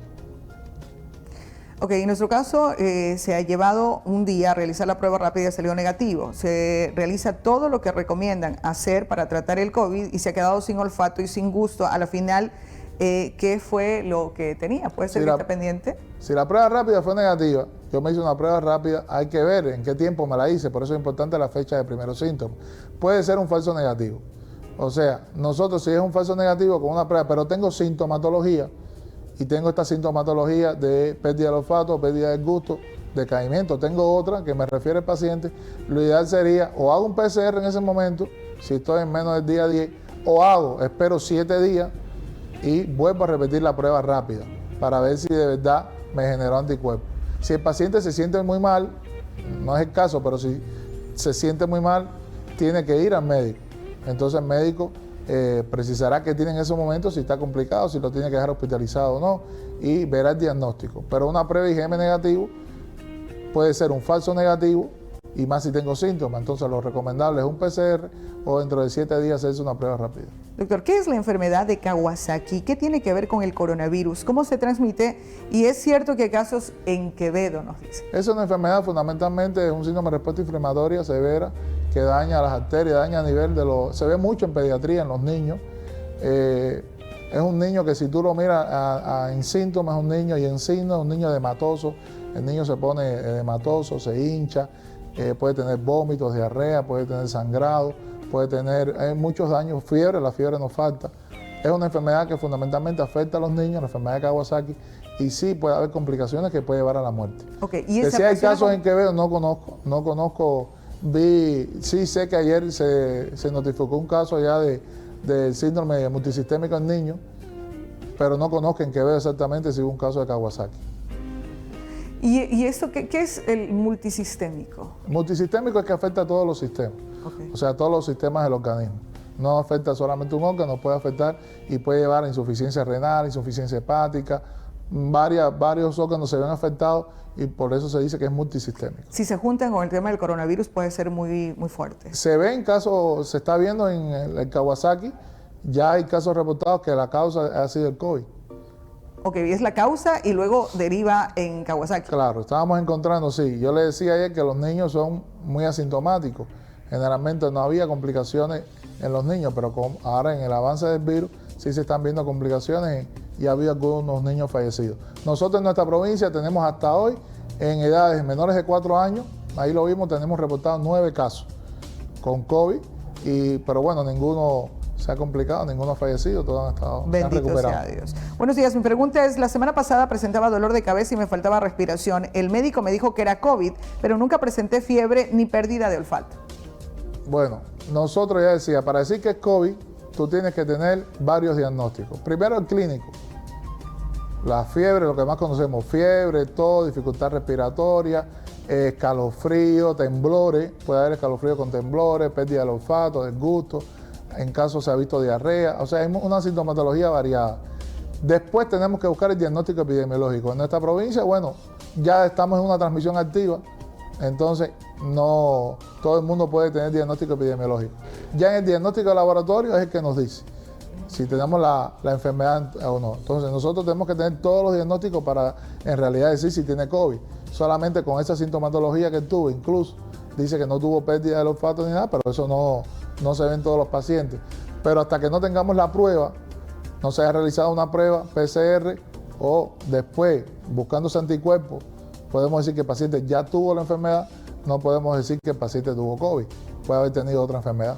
Ok, en nuestro caso se ha llevado un día a realizar la prueba rápida y salió negativo. Se realiza todo lo que recomiendan hacer para tratar el COVID y se ha quedado sin olfato y sin gusto. A la final, ¿qué fue lo que tenía? ¿Puede ser que esté pendiente? Si la prueba rápida fue negativa, yo me hice una prueba rápida, hay que ver en qué tiempo me la hice, por eso es importante la fecha de primeros síntomas. Puede ser un falso negativo. O sea, nosotros si es un falso negativo con una prueba, pero tengo sintomatología, y tengo esta sintomatología de pérdida del olfato, pérdida del gusto, decaimiento. Tengo otra que me refiere al paciente. Lo ideal sería o hago un PCR en ese momento, si estoy en menos del día 10, o espero 7 días y vuelvo a repetir la prueba rápida para ver si de verdad me generó anticuerpos. Si el paciente se siente muy mal, no es el caso, pero si se siente muy mal, tiene que ir al médico. Entonces el médico precisará qué tiene en ese momento, si está complicado, si lo tiene que dejar hospitalizado o no, y verá el diagnóstico. Pero una prueba IgM negativo puede ser un falso negativo, y más si tengo síntomas. Entonces lo recomendable es un PCR o dentro de 7 días hacerse una prueba rápida. Doctor, ¿qué es la enfermedad de Kawasaki? ¿Qué tiene que ver con el coronavirus? ¿Cómo se transmite? Y es cierto que hay casos en Quevedo, nos dice. Es una enfermedad fundamentalmente, es un síndrome de respuesta inflamatoria severa que daña las arterias, daña a nivel de los... Se ve mucho en pediatría, en los niños. Es un niño que si tú lo miras en síntomas, es un niño, y en signos es un niño edematoso. El niño se pone edematoso, se hincha, puede tener vómitos, diarrea, puede tener sangrado, puede tener muchos daños, fiebre, la fiebre no falta. Es una enfermedad que fundamentalmente afecta a los niños, la enfermedad de Kawasaki, y sí puede haber complicaciones que puede llevar a la muerte. Okay, ¿y si hay casos en Quevedo, no conozco, sí sé que ayer se notificó un caso allá del síndrome multisistémico en niños, pero no conozco en Quevedo exactamente si hubo un caso de Kawasaki. ¿Y esto qué es el multisistémico? Multisistémico es que afecta a todos los sistemas, o sea, a todos los sistemas del organismo. No afecta solamente un órgano, puede afectar y puede llevar a insuficiencia renal, insuficiencia hepática, varios órganos se ven afectados y por eso se dice que es multisistémico. Si se juntan con el tema del coronavirus puede ser muy fuerte. Se ve en casos, se está viendo en el Kawasaki, ya hay casos reportados que la causa ha sido el COVID. Ok, es la causa y luego deriva en Kawasaki. Claro, estábamos encontrando, sí. Yo le decía ayer que los niños son muy asintomáticos. Generalmente no había complicaciones en los niños, pero ahora en el avance del virus sí se están viendo complicaciones y ha habido algunos niños fallecidos. Nosotros en nuestra provincia tenemos hasta hoy, en edades menores de 4 años, ahí lo vimos, tenemos reportados 9 casos con COVID, pero bueno, ninguno se ha complicado, ninguno ha fallecido, todos han estado Bendito sea Dios. Buenos días, mi pregunta es, la semana pasada presentaba dolor de cabeza y me faltaba respiración. El médico me dijo que era COVID, pero nunca presenté fiebre ni pérdida de olfato. Bueno, nosotros ya decía, para decir que es COVID, tú tienes que tener varios diagnósticos. Primero el clínico. La fiebre, lo que más conocemos, fiebre, tos, dificultad respiratoria, escalofrío, temblores, puede haber escalofrío con temblores, pérdida del olfato, del gusto, en caso se ha visto diarrea, o sea, hay una sintomatología variada. Después tenemos que buscar el diagnóstico epidemiológico. En nuestra provincia, bueno, ya estamos en una transmisión activa, entonces no todo el mundo puede tener diagnóstico epidemiológico. Ya en el diagnóstico de laboratorio es el que nos dice si tenemos la enfermedad o no. Entonces nosotros tenemos que tener todos los diagnósticos para en realidad decir si tiene COVID. Solamente con esa sintomatología que tuvo, incluso dice que no tuvo pérdida del olfato ni nada, pero eso no se ve en todos los pacientes. Pero hasta que no tengamos la prueba, no se haya realizado una prueba PCR o después buscándose anticuerpos, podemos decir que el paciente ya tuvo la enfermedad, no podemos decir que el paciente tuvo COVID, puede haber tenido otra enfermedad.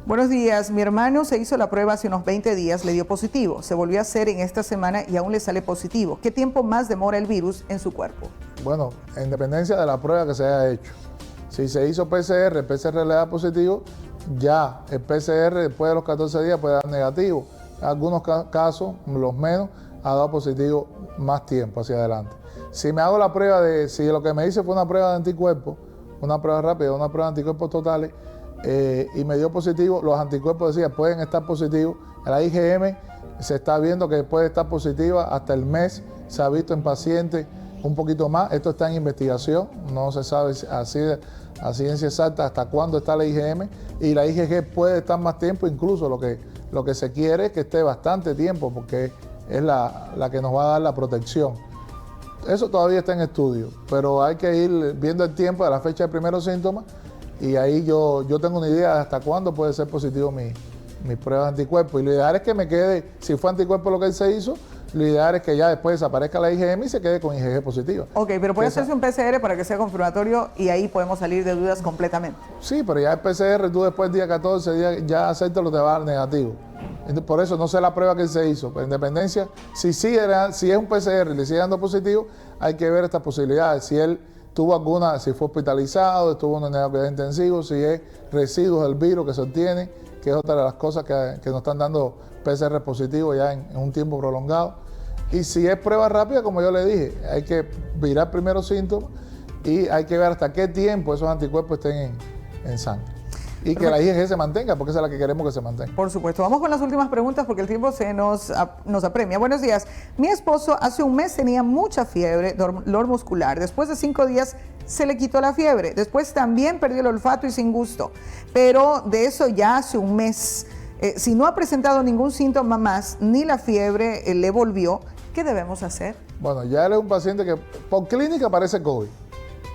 Buenos días, mi hermano se hizo la prueba hace unos 20 días, le dio positivo, se volvió a hacer en esta semana y aún le sale positivo. ¿Qué tiempo más demora el virus en su cuerpo? Bueno, en dependencia de la prueba que se haya hecho. Si se hizo PCR, el PCR le da positivo, ya el PCR después de los 14 días puede dar negativo. En algunos casos, los menos, ha dado positivo más tiempo hacia adelante. Si me hago la prueba si lo que me hice fue una prueba de anticuerpos, una prueba rápida, una prueba de anticuerpos totales, y me dio positivo, los anticuerpos decía pueden estar positivos. La IgM se está viendo que puede estar positiva hasta el mes, se ha visto en pacientes un poquito más. Esto está en investigación, no se sabe así a ciencia exacta hasta cuándo está la IgM, y la IgG puede estar más tiempo, incluso lo que se quiere es que esté bastante tiempo porque es la que nos va a dar la protección. Eso todavía está en estudio, pero hay que ir viendo el tiempo de la fecha de primeros síntomas, y ahí yo tengo una idea de hasta cuándo puede ser positivo mi prueba de anticuerpos. Y lo ideal es que me quede, si fue anticuerpo lo que él se hizo, lo ideal es que ya después desaparezca la IgM y se quede con IgG positiva. Ok, pero puede hacerse un PCR para que sea confirmatorio y ahí podemos salir de dudas completamente. Sí, pero ya el PCR, tú después del día 14, ya acéptalo, te va a dar negativo. Entonces, por eso no sé la prueba que él se hizo. Pero en dependencia, si es un PCR y le sigue dando positivo, hay que ver estas posibilidades. Si él tuvo si fue hospitalizado, estuvo en una unidad intensiva, si es residuos del virus que se obtiene, que es otra de las cosas que nos están dando PCR positivo ya en un tiempo prolongado. Y si es prueba rápida, como yo le dije, hay que mirar primero síntomas y hay que ver hasta qué tiempo esos anticuerpos estén en sangre. Y que la IgG se mantenga, porque esa es la que queremos que se mantenga. Por supuesto. Vamos con las últimas preguntas porque el tiempo nos apremia. Buenos días. Mi esposo hace un mes tenía mucha fiebre, dolor muscular. Después de 5 días se le quitó la fiebre. Después también perdió el olfato y sin gusto. Pero de eso ya hace un mes. Si no ha presentado ningún síntoma más, ni la fiebre le volvió, ¿qué debemos hacer? Bueno, ya él es un paciente que por clínica parece COVID,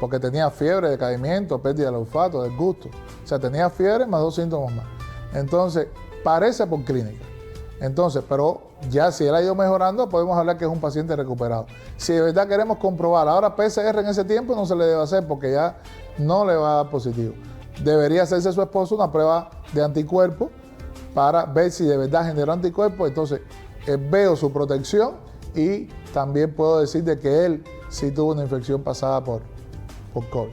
porque tenía fiebre, decaimiento, pérdida del olfato, del gusto. O sea, tenía fiebre más 2 síntomas más. Entonces, parece por clínica. Entonces, pero ya si él ha ido mejorando, podemos hablar que es un paciente recuperado. Si de verdad queremos comprobar, ahora PCR en ese tiempo no se le debe hacer porque ya no le va a dar positivo. Debería hacerse su esposo una prueba de anticuerpos para ver si de verdad generó anticuerpos. Entonces, veo su protección y también puedo decir de que él sí tuvo una infección pasada por COVID.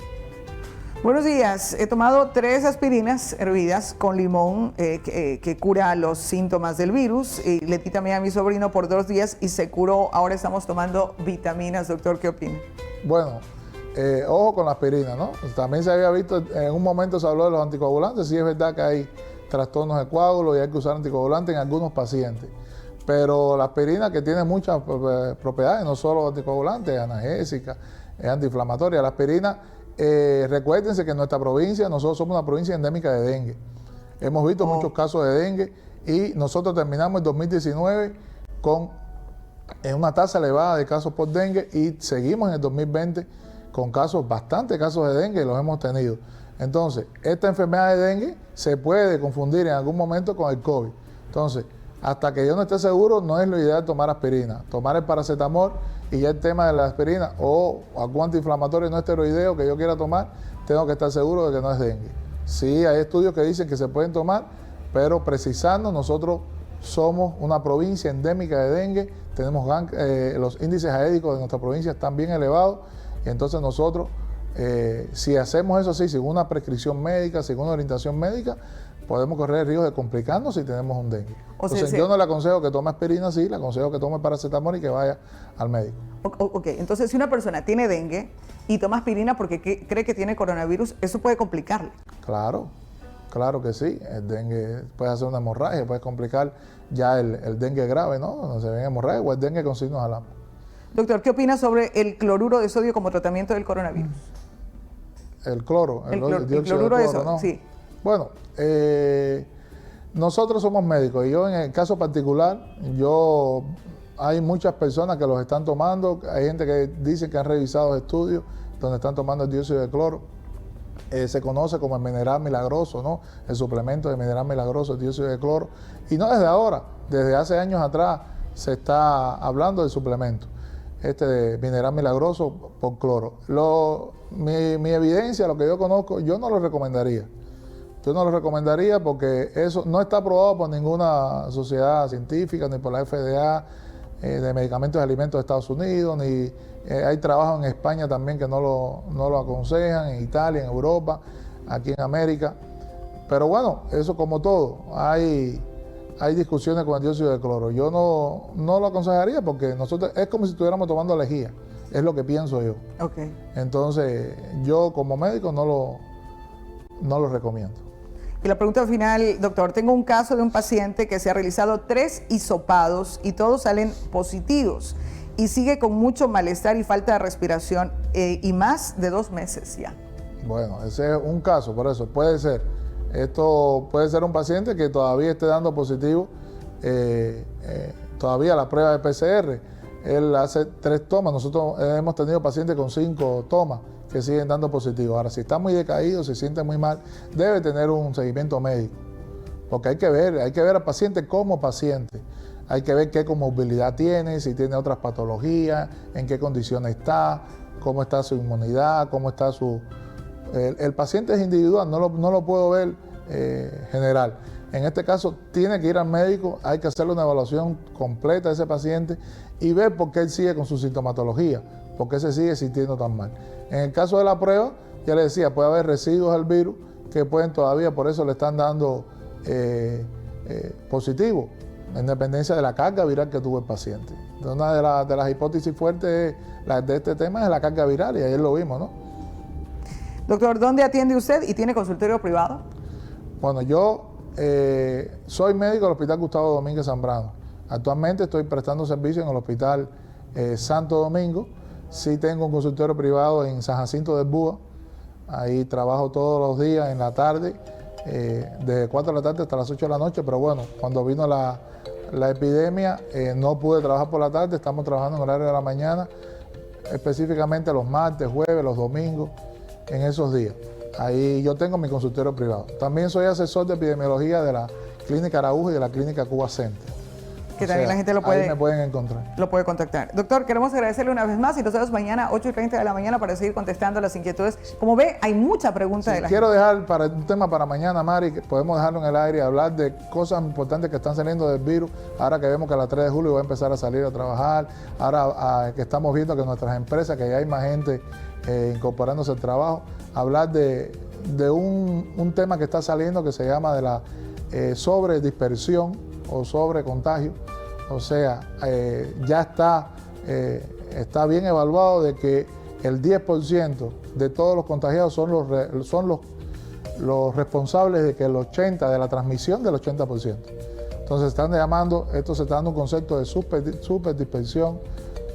Buenos días. He tomado 3 aspirinas hervidas con limón que cura los síntomas del virus. Y le di también a mi sobrino por 2 días y se curó. Ahora estamos tomando vitaminas. Doctor, ¿qué opina? Bueno, ojo con la aspirina, ¿no? También se había visto, en un momento se habló de los anticoagulantes. Sí es verdad que hay trastornos de coágulo y hay que usar anticoagulantes en algunos pacientes. Pero la aspirina, que tiene muchas propiedades, no solo anticoagulantes, es analgésica, es antiinflamatoria. La aspirina, recuérdense que en nuestra provincia, nosotros somos una provincia endémica de dengue. Hemos visto muchos casos de dengue y nosotros terminamos el 2019 en una tasa elevada de casos por dengue y seguimos en el 2020 con bastantes casos de dengue, los hemos tenido. Entonces, esta enfermedad de dengue se puede confundir en algún momento con el COVID. Entonces, hasta que yo no esté seguro, no es lo ideal tomar aspirina. Tomar el paracetamol y ya el tema de la aspirina o algún antiinflamatorio no esteroideo que yo quiera tomar, tengo que estar seguro de que no es dengue. Sí, hay estudios que dicen que se pueden tomar, pero precisando, nosotros somos una provincia endémica de dengue, tenemos los índices aédicos de nuestra provincia están bien elevados, y entonces nosotros, si hacemos eso así, sin una prescripción médica, sin una orientación médica, podemos correr el riesgo de complicarnos si tenemos un dengue. Entonces yo no le aconsejo que tome aspirina, sí, le aconsejo que tome paracetamol y que vaya al médico. Ok, entonces si una persona tiene dengue y toma aspirina porque cree que tiene coronavirus, ¿eso puede complicarle? Claro, claro que sí. El dengue puede hacer una hemorragia, puede complicar ya el dengue grave, ¿no? Cuando se ven hemorragia o el dengue con signos de alarma. Doctor, ¿qué opina sobre el cloruro de sodio como tratamiento del coronavirus? El cloro, el cloruro de sodio, ¿no? Sí. Bueno, nosotros somos médicos y yo en el caso particular, hay muchas personas que los están tomando, hay gente que dice que han revisado estudios donde están tomando el dióxido de cloro. Se conoce como el mineral milagroso, ¿no? El suplemento de mineral milagroso, el dióxido de cloro. Y no desde ahora, desde hace años atrás se está hablando del suplemento de mineral milagroso por cloro. Mi evidencia, lo que yo conozco, yo no lo recomendaría. Yo no lo recomendaría porque eso no está aprobado por ninguna sociedad científica, ni por la FDA de medicamentos y alimentos de Estados Unidos, ni hay trabajo en España también que no lo aconsejan, en Italia, en Europa, aquí en América. Pero bueno, eso como todo, hay discusiones con el dióxido de cloro. Yo no lo aconsejaría porque nosotros es como si estuviéramos tomando lejía, es lo que pienso yo. Okay. Entonces, yo como médico no lo recomiendo. Y la pregunta final, doctor, tengo un caso de un paciente que se ha realizado 3 hisopados y todos salen positivos y sigue con mucho malestar y falta de respiración y más de 2 meses ya. Bueno, ese es un caso, por eso puede ser. Esto puede ser un paciente que todavía esté dando positivo, todavía la prueba de PCR. Él hace 3 tomas, nosotros hemos tenido pacientes con 5 tomas que siguen dando positivo. Ahora, si está muy decaído, se siente muy mal, debe tener un seguimiento médico, porque hay que ver al paciente como paciente. Hay que ver qué comorbilidad tiene, si tiene otras patologías, en qué condiciones está, cómo está su inmunidad, cómo está su... El paciente es individual, no lo puedo ver general. En este caso, tiene que ir al médico, hay que hacerle una evaluación completa de ese paciente y ver por qué él sigue con su sintomatología, por qué se sigue sintiendo tan mal. En el caso de la prueba, ya le decía, puede haber residuos del virus que pueden todavía, por eso le están dando positivo, en dependencia de la carga viral que tuvo el paciente. Entonces, una de las hipótesis fuertes de este tema es la carga viral, y ayer lo vimos, ¿no? Doctor, ¿dónde atiende usted y tiene consultorio privado? Bueno, yo soy médico del Hospital Gustavo Domínguez Zambrano. Actualmente estoy prestando servicio en el Hospital Santo Domingo. Sí tengo un consultorio privado en San Jacinto del Búa. Ahí trabajo todos los días en la tarde, de 4 de la tarde hasta las 8 de la noche. Pero bueno, cuando vino la epidemia no pude trabajar por la tarde. Estamos trabajando en horario de la mañana, específicamente los martes, jueves, los domingos, en esos días. Ahí yo tengo mi consultorio privado. También soy asesor de epidemiología de la Clínica Araújo y de la Clínica Cuba Center. Que también la gente ahí me pueden encontrar. Lo puede contactar. Doctor, queremos agradecerle una vez más y nos vemos mañana 8:30 de la mañana para seguir contestando las inquietudes. Como ve, hay mucha pregunta de la gente. Quiero dejar un tema para mañana, Mari, que podemos dejarlo en el aire y hablar de cosas importantes que están saliendo del virus. Ahora que vemos que a las 3 de julio va a empezar a salir a trabajar. Ahora que estamos viendo que nuestras empresas, que ya hay más gente incorporándose al trabajo. Hablar de un tema que está saliendo que se llama de la sobredispersión o sobrecontagio. O sea, ya está bien evaluado de que el 10% de todos los contagiados son los responsables de que de la transmisión del 80%. Entonces esto se está dando un concepto de superdispersión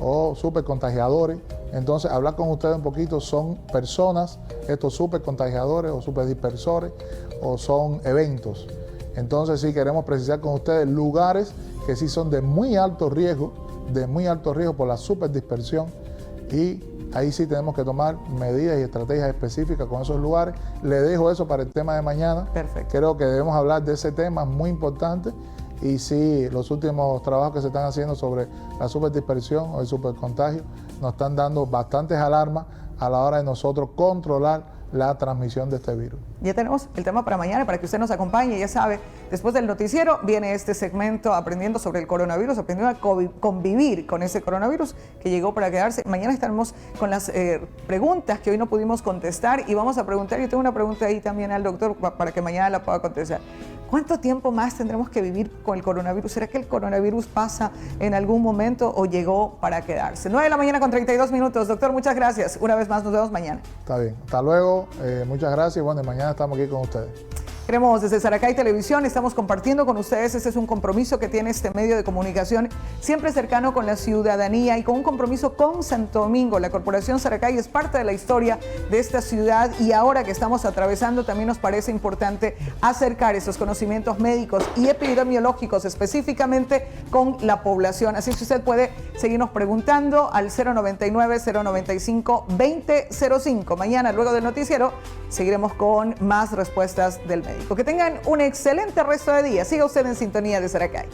o supercontagiadores. Entonces, hablar con ustedes un poquito, son personas, estos supercontagiadores o superdispersores, o son eventos. Entonces, sí queremos precisar con ustedes lugares que sí son de muy alto riesgo por la superdispersión, y ahí sí tenemos que tomar medidas y estrategias específicas con esos lugares. Le dejo eso para el tema de mañana. Perfecto. Creo que debemos hablar de ese tema muy importante. Y sí, los últimos trabajos que se están haciendo sobre la superdispersión o el supercontagio nos están dando bastantes alarmas a la hora de nosotros controlar la transmisión de este virus. Ya tenemos el tema para mañana para que usted nos acompañe. Ya sabe, después del noticiero viene este segmento aprendiendo sobre el coronavirus, aprendiendo a convivir con ese coronavirus que llegó para quedarse. Mañana estaremos con las preguntas que hoy no pudimos contestar y vamos a preguntar. Yo tengo una pregunta ahí también al doctor para que mañana la pueda contestar. ¿Cuánto tiempo más tendremos que vivir con el coronavirus? ¿Será que el coronavirus pasa en algún momento o llegó para quedarse? 9 de la mañana con 32 minutos. Doctor, muchas gracias. Una vez más, nos vemos mañana. Está bien. Hasta luego. Muchas gracias. Bueno, y mañana estamos aquí con ustedes. Queremos desde Saracay Televisión, estamos compartiendo con ustedes, este es un compromiso que tiene este medio de comunicación, siempre cercano con la ciudadanía y con un compromiso con Santo Domingo. La Corporación Saracay es parte de la historia de esta ciudad y ahora que estamos atravesando también nos parece importante acercar esos conocimientos médicos y epidemiológicos específicamente con la población. Así que usted puede seguirnos preguntando al 099-095-2005. Mañana, luego del noticiero, seguiremos con más respuestas del médico. Que tengan un excelente resto de día. Siga usted en sintonía de Saracay.